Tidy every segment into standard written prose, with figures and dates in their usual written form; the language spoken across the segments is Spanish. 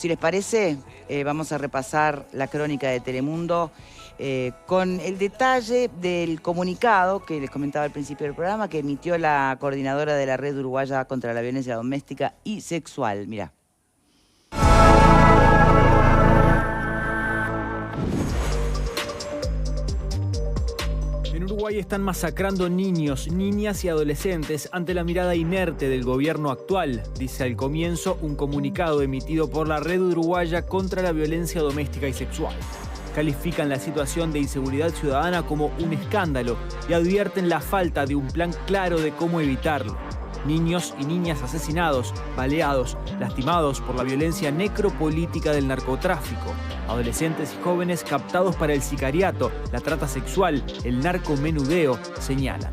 Si les parece, vamos a repasar la crónica de Telemundo con el detalle del comunicado que les comentaba al principio del programa que emitió la coordinadora de la Red Uruguaya contra la Violencia Doméstica y Sexual. Mirá. En Uruguay están masacrando niños, niñas y adolescentes ante la mirada inerte del gobierno actual, dice al comienzo un comunicado emitido por la Red Uruguaya contra la Violencia Doméstica y Sexual. Califican la situación de inseguridad ciudadana como un escándalo y advierten la falta de un plan claro de cómo evitarlo. Niños y niñas asesinados, baleados, lastimados por la violencia necropolítica del narcotráfico. Adolescentes y jóvenes captados para el sicariato, la trata sexual, el narcomenudeo, señalan.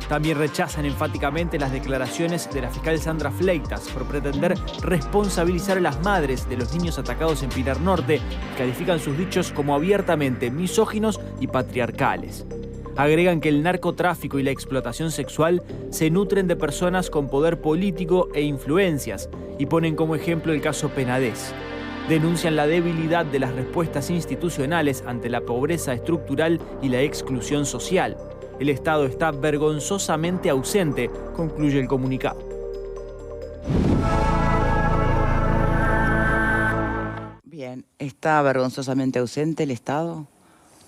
También rechazan enfáticamente las declaraciones de la fiscal Sandra Fleitas por pretender responsabilizar a las madres de los niños atacados en Pinar Norte y califican sus dichos como abiertamente misóginos y patriarcales. Agregan que el narcotráfico y la explotación sexual se nutren de personas con poder político e influencias y ponen como ejemplo el caso Penades. Denuncian la debilidad de las respuestas institucionales ante la pobreza estructural y la exclusión social. El Estado está vergonzosamente ausente, concluye el comunicado. Bien, ¿está vergonzosamente ausente el Estado?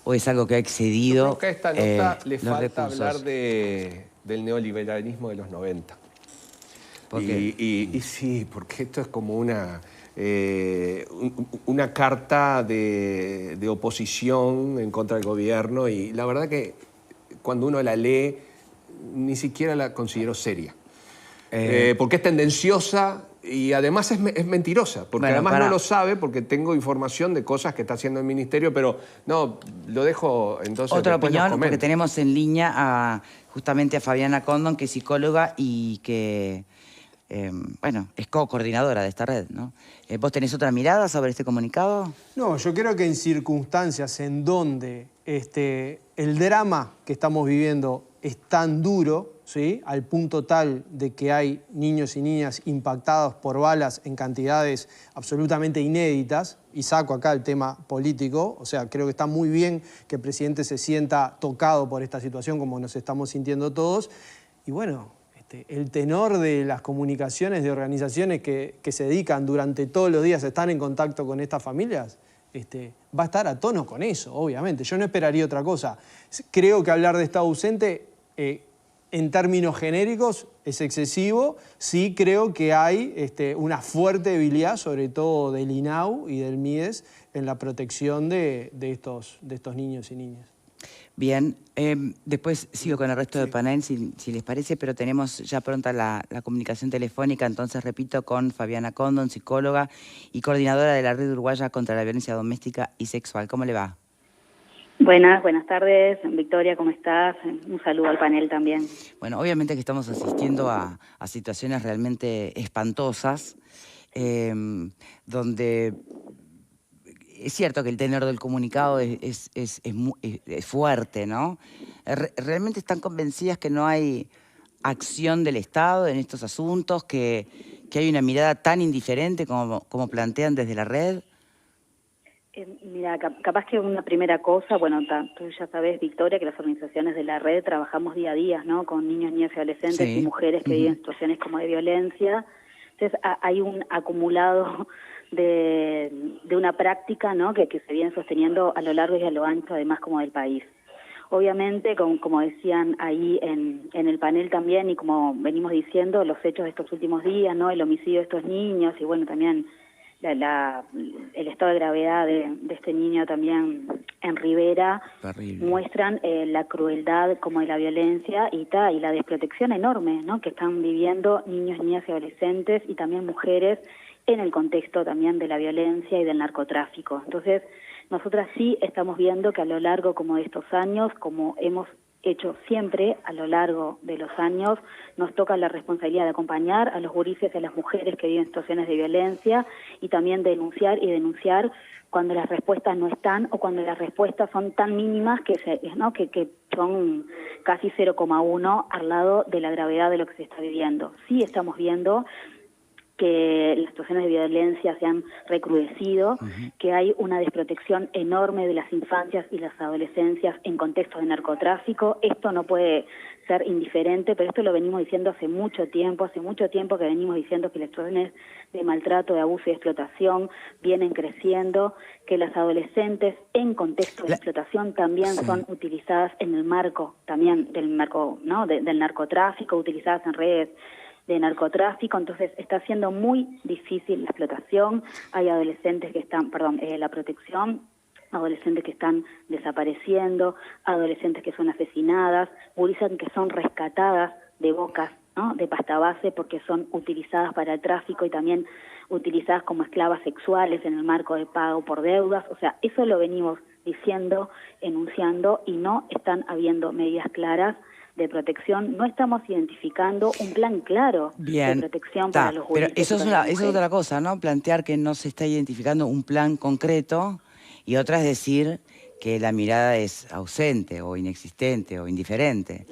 ¿O es algo que ha excedido? Yo creo que a esta nota le falta recursos? hablar del neoliberalismo de los 90. ¿Por qué? Y sí, porque esto es como una carta de oposición en contra del gobierno, y la verdad que cuando uno la lee ni siquiera la considero seria. Porque es tendenciosa y además es mentirosa, porque Bueno, además no lo sabe, porque tengo información de cosas que está haciendo el ministerio, pero no, lo dejo entonces. Otra después opinión, nos porque comenta. tenemos en línea justamente a Fabiana Condon, que es psicóloga y que, bueno, es co-coordinadora de esta red, ¿no? ¿Vos tenés otra mirada sobre este comunicado? No, yo creo que en circunstancias en donde el drama que estamos viviendo es tan duro, ¿sí?, al punto tal de que hay niños y niñas impactados por balas en cantidades absolutamente inéditas, y saco acá el tema político, o sea, creo que está muy bien que el presidente se sienta tocado por esta situación como nos estamos sintiendo todos, y bueno, el tenor de las comunicaciones de organizaciones que se dedican durante todos los días a estar en contacto con estas familias, va a estar a tono con eso, obviamente. Yo no esperaría otra cosa. Creo que hablar de Estado ausente, en términos genéricos, es excesivo. Sí creo que hay una fuerte debilidad, sobre todo del INAU y del MIDES, en la protección de estos niños y niñas. Bien, después sigo con el resto del panel, si les parece, pero tenemos ya pronta la comunicación telefónica, entonces repito, con Fabiana Condon, psicóloga y coordinadora de la Red Uruguaya contra la Violencia Doméstica y Sexual. ¿Cómo le va? Buenas tardes. Victoria, ¿cómo estás? Un saludo al panel también. Bueno, obviamente que estamos asistiendo a situaciones realmente espantosas, donde es cierto que el tenor del comunicado es fuerte, ¿no? ¿Realmente están convencidas que no hay acción del Estado en estos asuntos, que hay una mirada tan indiferente como plantean desde la red? Mira, capaz que una primera cosa, bueno, tú ya sabes, Victoria, que las organizaciones de la red trabajamos día a día, ¿no?, con niños, niñas y adolescentes y mujeres que viven situaciones como de violencia. Entonces hay un acumulado de una práctica, ¿no?, que se viene sosteniendo a lo largo y a lo ancho, además, como del país. Obviamente, como decían ahí en el panel también, y como venimos diciendo, los hechos de estos últimos días, ¿no?, el homicidio de estos niños y bueno, también el estado de gravedad de este niño también en Rivera, muestran la crueldad como de la violencia y la desprotección enorme, ¿no?, que están viviendo niños, niñas y adolescentes y también mujeres en el contexto también de la violencia y del narcotráfico. Entonces, nosotras sí estamos viendo que a lo largo como de estos años, como hemos hecho siempre a lo largo de los años, nos toca la responsabilidad de acompañar a los gurises y a las mujeres que viven situaciones de violencia y también denunciar cuando las respuestas no están o cuando las respuestas son tan mínimas que son casi 0,1 al lado de la gravedad de lo que se está viviendo. Sí estamos viendo que las situaciones de violencia se han recrudecido, que hay una desprotección enorme de las infancias y las adolescencias en contextos de narcotráfico. Esto no puede ser indiferente, pero esto lo venimos diciendo hace mucho tiempo que venimos diciendo que las situaciones de maltrato, de abuso y de explotación vienen creciendo, que las adolescentes en contextos de explotación también son utilizadas en el marco también del marco, ¿no?, del narcotráfico, utilizadas en redes de narcotráfico. Entonces está siendo muy difícil la explotación, hay adolescentes que están, la protección, adolescentes que están desapareciendo, adolescentes que son asesinadas, gurisas que son rescatadas de bocas, ¿no?, de pasta base, porque son utilizadas para el tráfico y también utilizadas como esclavas sexuales en el marco de pago por deudas. O sea, eso lo venimos diciendo, enunciando, y no están habiendo medidas claras de protección. No estamos identificando un plan claro de protección para los pero gurises. eso es otra cosa, ¿no? Plantear que no se está identificando un plan concreto, y otra es decir que la mirada es ausente o inexistente o indiferente.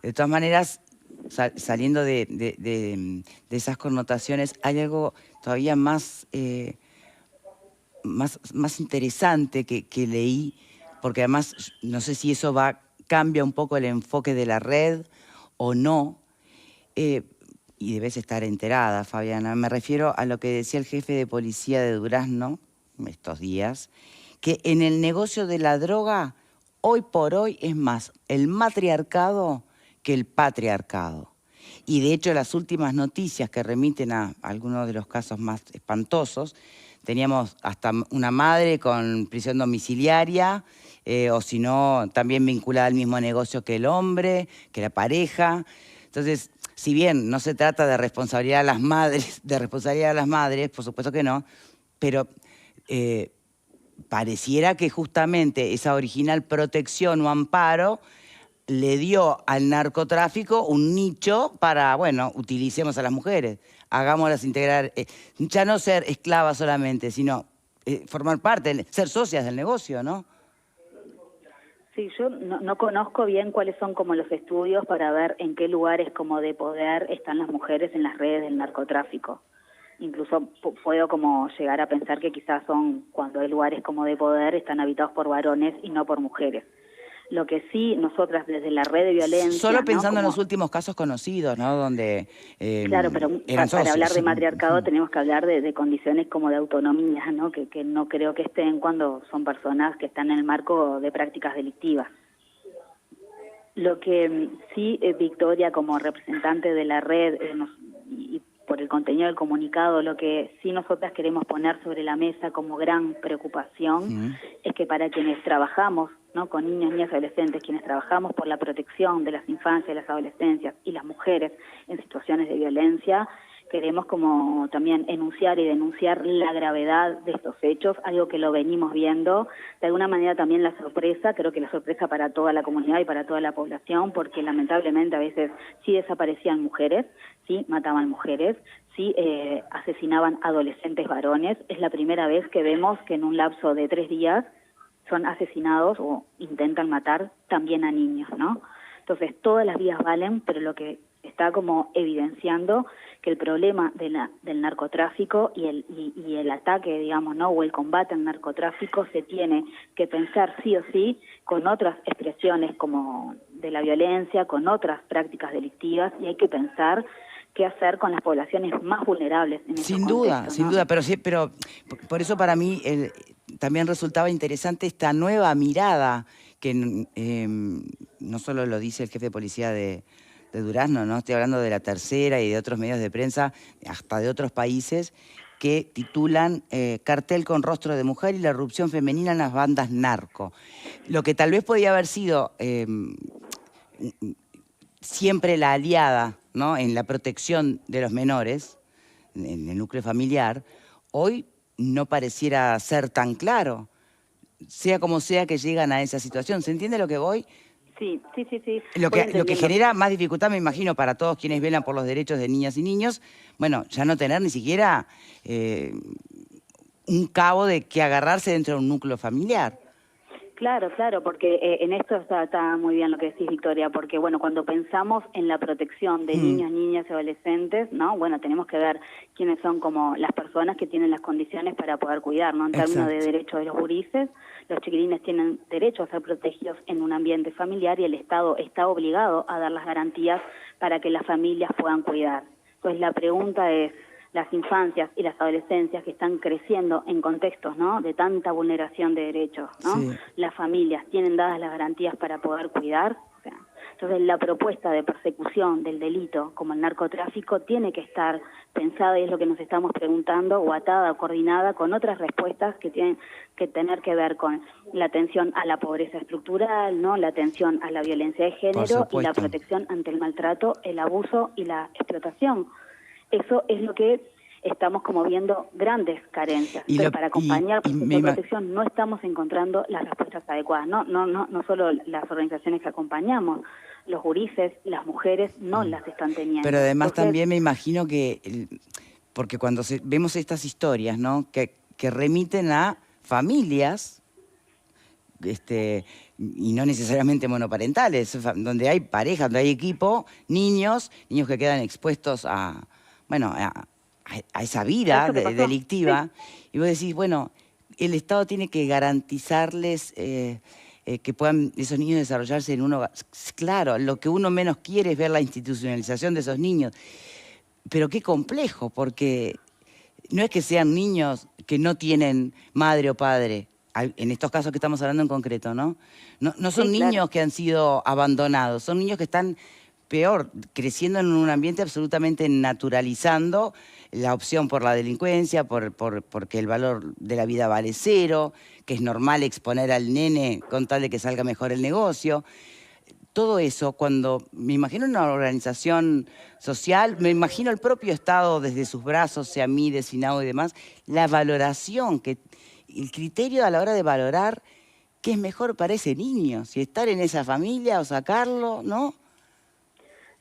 De todas maneras, saliendo de esas connotaciones, hay algo todavía más interesante que leí, porque además no sé si eso cambia un poco el enfoque de la red o no, y debes estar enterada, Fabiana. Me refiero a lo que decía el jefe de policía de Durazno estos días, que en el negocio de la droga, hoy por hoy, es más el matriarcado que el patriarcado. Y de hecho las últimas noticias que remiten a algunos de los casos más espantosos, teníamos hasta una madre con prisión domiciliaria, o si no, también vinculada al mismo negocio que el hombre, que la pareja. Entonces, si bien no se trata de responsabilidad de las madres, por supuesto que no, pero pareciera que justamente esa original protección o amparo le dio al narcotráfico un nicho para, bueno, utilicemos a las mujeres, hagámoslas integrar, ya no ser esclavas solamente, sino formar parte, ser socias del negocio, ¿no? Sí, yo no conozco bien cuáles son como los estudios para ver en qué lugares como de poder están las mujeres en las redes del narcotráfico. Incluso puedo como llegar a pensar que quizás son, cuando hay lugares como de poder, están habitados por varones y no por mujeres. Lo que sí, nosotras desde la red de violencia... Solo pensando en los últimos casos conocidos, ¿no? Donde claro, pero para hablar de matriarcado tenemos que hablar de condiciones como de autonomía, ¿no? Que no creo que estén cuando son personas que están en el marco de prácticas delictivas. Lo que sí, Victoria, como representante de la red, y por el contenido del comunicado, lo que sí nosotras queremos poner sobre la mesa como gran preocupación es que para quienes trabajamos, ¿no?, con niños, niñas y adolescentes, quienes trabajamos por la protección de las infancias, las adolescencias y las mujeres en situaciones de violencia, queremos como también enunciar y denunciar la gravedad de estos hechos, algo que lo venimos viendo. De alguna manera también la sorpresa, creo que la sorpresa para toda la comunidad y para toda la población, porque lamentablemente a veces sí desaparecían mujeres, sí mataban mujeres, sí asesinaban adolescentes varones. Es la primera vez que vemos que en un lapso de 3 días son asesinados o intentan matar también a niños, ¿no? Entonces todas las vías valen, pero lo que está como evidenciando que el problema del narcotráfico y el ataque, digamos, ¿no?, o el combate al narcotráfico se tiene que pensar sí o sí con otras expresiones como de la violencia, con otras prácticas delictivas, y hay que pensar qué hacer con las poblaciones más vulnerables en esos contextos, sin ¿no? duda, pero por eso para mí también resultaba interesante esta nueva mirada que no solo lo dice el jefe de policía de Durazno, ¿no? Estoy hablando de La Tercera y de otros medios de prensa, hasta de otros países, que titulan Cartel con rostro de mujer y la irrupción femenina en las bandas narco. Lo que tal vez podía haber sido siempre la aliada, ¿no?, en la protección de los menores, en el núcleo familiar, hoy no pareciera ser tan claro, sea como sea que llegan a esa situación. ¿Se entiende lo que voy? Sí. Lo que genera más dificultad, me imagino, para todos quienes velan por los derechos de niñas y niños, bueno, ya no tener ni siquiera un cabo de que agarrarse dentro de un núcleo familiar. Claro, claro, porque en esto está muy bien lo que decís, Victoria, porque bueno, cuando pensamos en la protección de niños, niñas y adolescentes, ¿no? Bueno, tenemos que ver quiénes son como las personas que tienen las condiciones para poder cuidar, ¿no? En términos de derechos de los gurises, los chiquilines tienen derecho a ser protegidos en un ambiente familiar y el Estado está obligado a dar las garantías para que las familias puedan cuidar. Entonces la pregunta es, las infancias y las adolescencias que están creciendo en contextos, ¿no?, de tanta vulneración de derechos, ¿no? Sí. Las familias tienen dadas las garantías para poder cuidar. O sea, entonces la propuesta de persecución del delito como el narcotráfico tiene que estar pensada, y es lo que nos estamos preguntando, o atada o coordinada con otras respuestas que tienen que tener que ver con la atención a la pobreza estructural, ¿no?, la atención a la violencia de género y la protección ante el maltrato, el abuso y la explotación. Eso es lo que estamos como viendo grandes carencias. Pero para acompañar el proceso de protección no estamos encontrando las respuestas adecuadas. No solo las organizaciones que acompañamos, los gurises, las mujeres no las están teniendo. Pero además entonces, también me imagino que, porque cuando vemos estas historias, ¿no?, que remiten a familias, y no necesariamente monoparentales, donde hay pareja, donde hay equipo, niños que quedan expuestos a esa vida delictiva, sí. Y vos decís, bueno, el Estado tiene que garantizarles que puedan esos niños desarrollarse en uno. Claro, lo que uno menos quiere es ver la institucionalización de esos niños, pero qué complejo, porque no es que sean niños que no tienen madre o padre, en estos casos que estamos hablando en concreto, ¿no? No son niños que han sido abandonados, son niños que están peor, creciendo en un ambiente absolutamente naturalizando la opción por la delincuencia, porque el valor de la vida vale cero, que es normal exponer al nene con tal de que salga mejor el negocio. Todo eso, cuando me imagino una organización social, me imagino el propio Estado desde sus brazos, SEAMIDE, SINAO y demás, la valoración, el criterio a la hora de valorar qué es mejor para ese niño, si estar en esa familia o sacarlo, ¿no?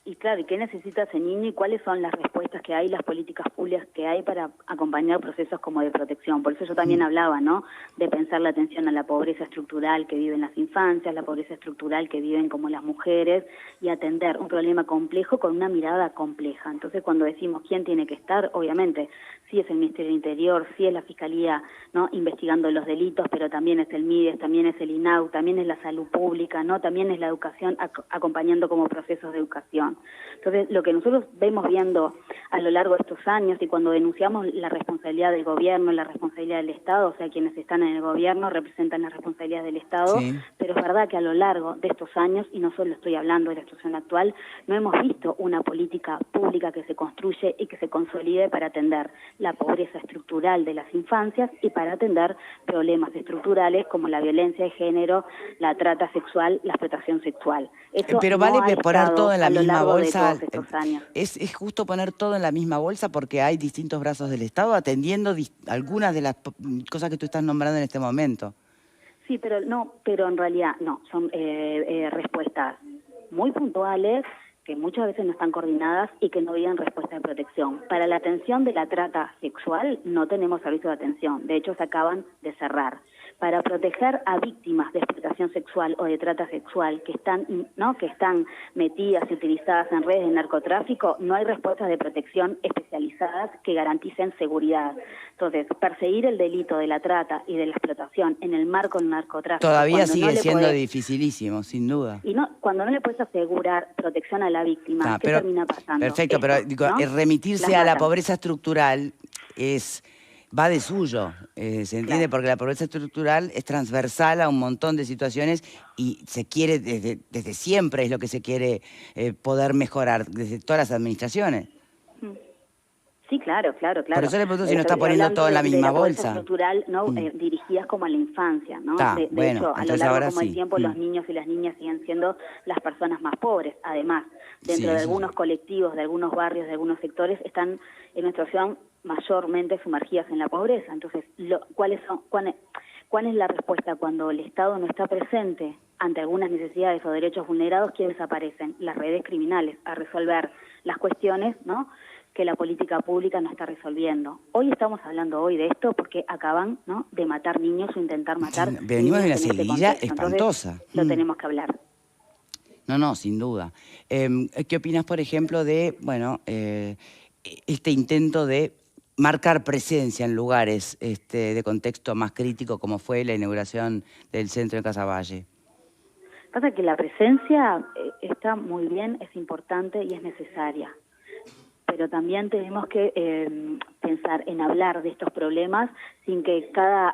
Y claro, ¿y qué necesita ese niño y cuáles son las respuestas que hay, las políticas públicas que hay para acompañar procesos como de protección? Por eso yo también hablaba, ¿no?, de pensar la atención a la pobreza estructural que viven las infancias, la pobreza estructural que viven como las mujeres, y atender un problema complejo con una mirada compleja. Entonces, cuando decimos quién tiene que estar, obviamente, sí es el Ministerio del Interior, sí es la Fiscalía, ¿no?, investigando los delitos, pero también es el MIDES, también es el INAU, también es la salud pública, ¿no?, también es la educación acompañando como procesos de educación. Entonces, lo que nosotros vemos viendo a lo largo de estos años, y cuando denunciamos la responsabilidad del gobierno, la responsabilidad del Estado, o sea, quienes están en el gobierno representan las responsabilidades del Estado, sí. Pero es verdad que a lo largo de estos años, y no solo estoy hablando de la situación actual, no hemos visto una política pública que se construye y que se consolide para atender la pobreza estructural de las infancias y para atender problemas estructurales como la violencia de género, la trata sexual, la explotación sexual. Eso pero no vale poner todo en la misma bolsa. Es justo poner todo en la misma bolsa porque hay distintos brazos del Estado atendiendo algunas de las cosas que tú estás nombrando en este momento. Sí, pero en realidad no, son respuestas muy puntuales que muchas veces no están coordinadas y que no brindan respuesta de protección. Para la atención de la trata sexual no tenemos servicio de atención, de hecho se acaban de cerrar. Para proteger a víctimas de explotación sexual o de trata sexual que están metidas y utilizadas en redes de narcotráfico, no hay respuestas de protección especializadas que garanticen seguridad. Entonces, perseguir el delito de la trata y de la explotación en el marco del narcotráfico todavía sigue siendo dificilísimo, sin duda. Y cuando no le puedes asegurar protección a la víctima, ¿qué termina pasando? Perfecto, pero digo, remitirse a la pobreza estructural va de suyo, ¿se entiende? Claro. Porque la pobreza estructural es transversal a un montón de situaciones y se quiere, desde siempre es lo que se quiere poder mejorar, desde todas las administraciones. Sí, claro. Por eso le pregunto si no está poniendo todo en la misma bolsa. Estructural, dirigidas como a la infancia, ¿no? De hecho, a lo largo del tiempo los niños y las niñas siguen siendo las personas más pobres. Además, dentro de algunos colectivos, de algunos barrios, de algunos sectores, están en nuestra situación mayormente sumergidas en la pobreza. Entonces, ¿cuál es la respuesta cuando el Estado no está presente ante algunas necesidades o derechos vulnerados? ¿Quiénes aparecen? Las redes criminales a resolver las cuestiones, ¿no?, que la política pública no está resolviendo. Hoy estamos hablando de esto porque acaban, ¿no?, de matar niños o intentar matar niños. Venimos de una en este seguidilla contexto. espantosa. Entonces, lo tenemos que hablar. No, sin duda. ¿Qué opinas, por ejemplo, de, este intento de marcar presencia en lugares de contexto más crítico, como fue la inauguración del centro de Casaballe? Pasa que la presencia está muy bien, es importante y es necesaria. Pero también tenemos que pensar en hablar de estos problemas sin que cada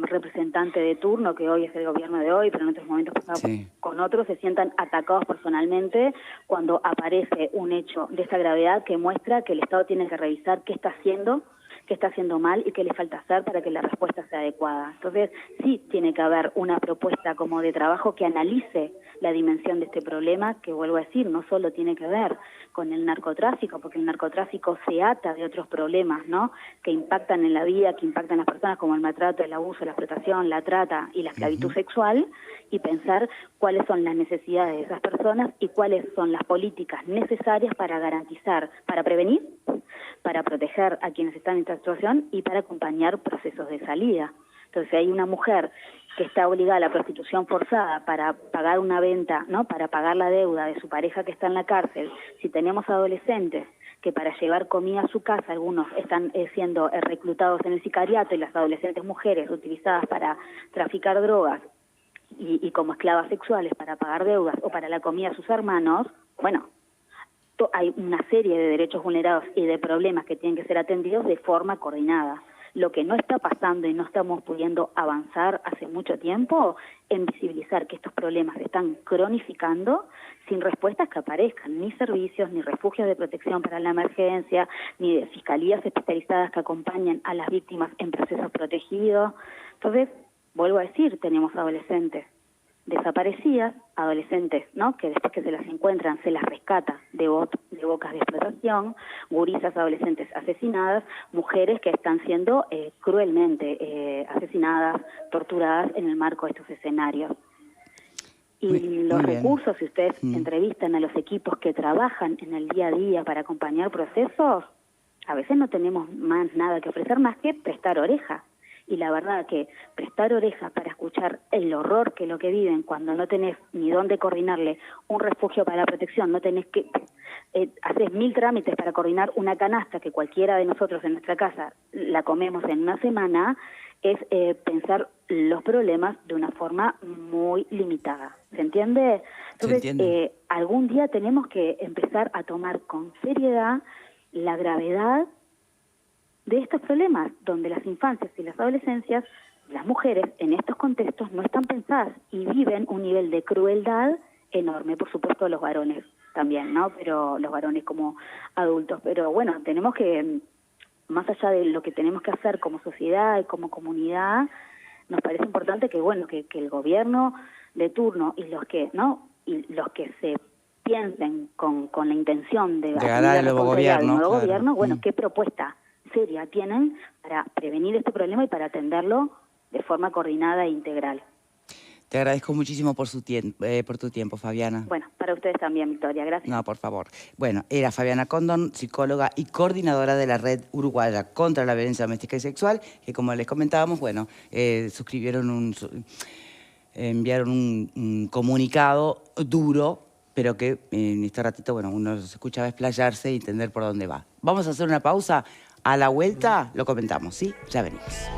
representante de turno, que hoy es el gobierno de hoy, pero en otros momentos pasaba con otros, se sientan atacados personalmente cuando aparece un hecho de esta gravedad que muestra que el Estado tiene que revisar qué está haciendo mal y qué le falta hacer para que la respuesta sea adecuada. Entonces, sí tiene que haber una propuesta como de trabajo que analice la dimensión de este problema, que vuelvo a decir, no solo tiene que ver con el narcotráfico, porque el narcotráfico se ata de otros problemas, ¿no?, que impactan en la vida, que impactan en las personas, como el maltrato, el abuso, la explotación, la trata y la esclavitud sexual, y pensar cuáles son las necesidades de esas personas y cuáles son las políticas necesarias para garantizar, para prevenir, para proteger a quienes están en esta situación y para acompañar procesos de salida. Entonces, si hay una mujer que está obligada a la prostitución forzada para pagar una venta, ¿no?, para pagar la deuda de su pareja que está en la cárcel, si tenemos adolescentes que para llevar comida a su casa, algunos están siendo reclutados en el sicariato y las adolescentes mujeres utilizadas para traficar drogas y como esclavas sexuales para pagar deudas o para la comida a sus hermanos, bueno, hay una serie de derechos vulnerados y de problemas que tienen que ser atendidos de forma coordinada. Lo que no está pasando y no estamos pudiendo avanzar hace mucho tiempo en visibilizar que estos problemas se están cronificando sin respuestas que aparezcan, ni servicios, ni refugios de protección para la emergencia, ni de fiscalías especializadas que acompañen a las víctimas en procesos protegidos. Entonces, vuelvo a decir, tenemos adolescentes desaparecidas, adolescentes, ¿no?, que después que se las encuentran se las rescata de bocas de explotación, gurisas adolescentes asesinadas, mujeres que están siendo cruelmente asesinadas, torturadas en el marco de estos escenarios. Y los recursos, si ustedes entrevistan a los equipos que trabajan en el día a día para acompañar procesos, a veces no tenemos más nada que ofrecer más que prestar oreja. Y la verdad que prestar oreja para escuchar el horror que lo que viven cuando no tenés ni dónde coordinarle un refugio para la protección, no tenés que hacer 1000 trámites para coordinar una canasta que cualquiera de nosotros en nuestra casa la comemos en una semana, es pensar los problemas de una forma muy limitada. ¿Se entiende? Entonces, algún día tenemos que empezar a tomar con seriedad la gravedad de estos problemas, donde las infancias y las adolescencias, las mujeres en estos contextos no están pensadas y viven un nivel de crueldad enorme, por supuesto los varones también, ¿no?, pero los varones como adultos, pero bueno, tenemos que, más allá de lo que tenemos que hacer como sociedad y como comunidad, nos parece importante que, bueno, que el gobierno de turno y los que, ¿no?, y los que se piensen con la intención de ganar el nuevo gobierno, bueno, ¿qué propuesta seria tienen para prevenir este problema y para atenderlo de forma coordinada e integral? Te agradezco muchísimo por tu tiempo, Fabiana. Bueno, para ustedes también, Victoria, gracias. No, por favor. Bueno, era Fabiana Condon, psicóloga y coordinadora de la Red Uruguaya contra la Violencia Doméstica y Sexual, que como les comentábamos, bueno, enviaron un comunicado duro, pero que en este ratito, bueno, uno los escuchaba explayarse y entender por dónde va. Vamos a hacer una pausa. A la vuelta lo comentamos, ¿sí? Ya venimos.